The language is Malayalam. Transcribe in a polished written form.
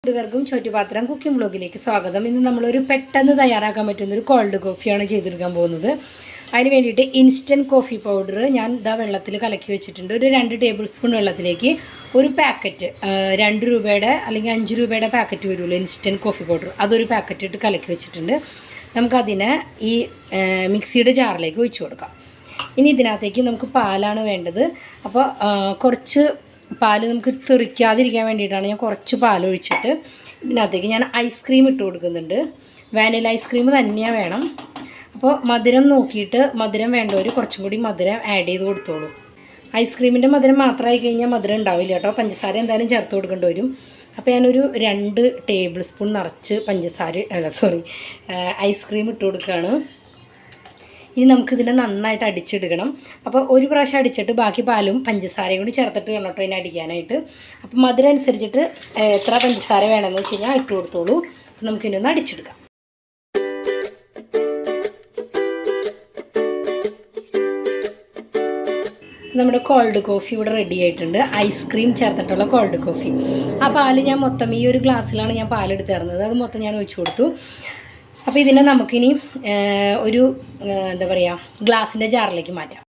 കൂട്ടുകാർക്കും ചുറ്റുപാത്രം കുക്കിംഗ് ബ്ലോഗിലേക്ക് സ്വാഗതം. ഇന്ന് നമ്മളൊരു പെട്ടെന്ന് തയ്യാറാക്കാൻ പറ്റുന്നൊരു കോൾഡ് കോഫിയാണ് ചെയ്തെടുക്കാൻ പോകുന്നത്. അതിന് വേണ്ടിയിട്ട് ഇൻസ്റ്റൻറ്റ് കോഫി പൗഡർ ഞാൻ വെള്ളത്തിൽ കലക്കി വെച്ചിട്ടുണ്ട്. ഒരു 2 ടേബിൾ സ്പൂൺ വെള്ളത്തിലേക്ക് ഒരു പാക്കറ്റ് 2 രൂപയുടെ അല്ലെങ്കിൽ 5 രൂപയുടെ പാക്കറ്റ് വരുമല്ലോ ഇൻസ്റ്റൻറ്റ് കോഫി പൗഡർ, അതൊരു പാക്കറ്റ് ഇട്ട് കലക്കി വെച്ചിട്ടുണ്ട്. നമുക്കതിനെ ഈ മിക്സിയുടെ ജാറിലേക്ക് ഒഴിച്ചു കൊടുക്കാം. ഇനി ഇതിനകത്തേക്ക് നമുക്ക് പാലാണ് വേണ്ടത്. അപ്പോൾ കുറച്ച് പാൽ നമുക്ക് തെറിക്കാതിരിക്കാൻ വേണ്ടിയിട്ടാണ് ഞാൻ കുറച്ച് പാൽ ഒഴിച്ചിട്ട് ഇതിനകത്തേക്ക് ഞാൻ ഐസ്ക്രീം ഇട്ട് കൊടുക്കുന്നുണ്ട്. വാനില ഐസ്ക്രീം തന്നെയാണ് വേണം. അപ്പോൾ മധുരം നോക്കിയിട്ട് മധുരം വേണ്ടവർ കുറച്ചും കൂടി മധുരം ആഡ് ചെയ്ത് കൊടുത്തോളൂ. ഐസ്ക്രീമിൻ്റെ മധുരം മാത്രമായി കഴിഞ്ഞാൽ മധുരം ഉണ്ടാവില്ല കേട്ടോ, പഞ്ചസാര എന്തായാലും ചേർത്ത് കൊടുക്കേണ്ടി വരും. അപ്പോൾ ഞാനൊരു 2 ടേബിൾ സ്പൂൺ നിറച്ച് ഐസ്ക്രീം ഇട്ട് കൊടുക്കുകയാണ്. ഇനി നമുക്കിതിനെ നന്നായിട്ട് അടിച്ചെടുക്കണം. അപ്പോൾ ഒരു പ്രാവശ്യം അടിച്ചിട്ട് ബാക്കി പാലും പഞ്ചസാരയും കൂടി ചേർത്തിട്ട് വേണം കേട്ടോ ഇതിനെ അടിക്കാനായിട്ട്. അപ്പോൾ മധുരം അനുസരിച്ചിട്ട് എത്ര പഞ്ചസാര വേണമെന്ന് വെച്ച് കഴിഞ്ഞാൽ ഇട്ട് കൊടുത്തോളൂ. അപ്പോൾ നമുക്കിനി ഒന്ന് അടിച്ചെടുക്കാം. നമ്മുടെ കോൾഡ് കോഫി ഇവിടെ റെഡി ആയിട്ടുണ്ട്. ഐസ്ക്രീം ചേർത്തിട്ടുള്ള കോൾഡ് കോഫി. ആ പാല് ഞാൻ മൊത്തം ഈ ഒരു ഗ്ലാസ്സിലാണ് ഞാൻ പാലെടുത്ത് തരുന്നത്, അത് മൊത്തം ഞാൻ ഒഴിച്ചു കൊടുത്തു. അപ്പോൾ ഇതിനെ നമുക്കിനി ഒരു ഗ്ലാസിൻ്റെ ജാറിലേക്ക് മാറ്റാം.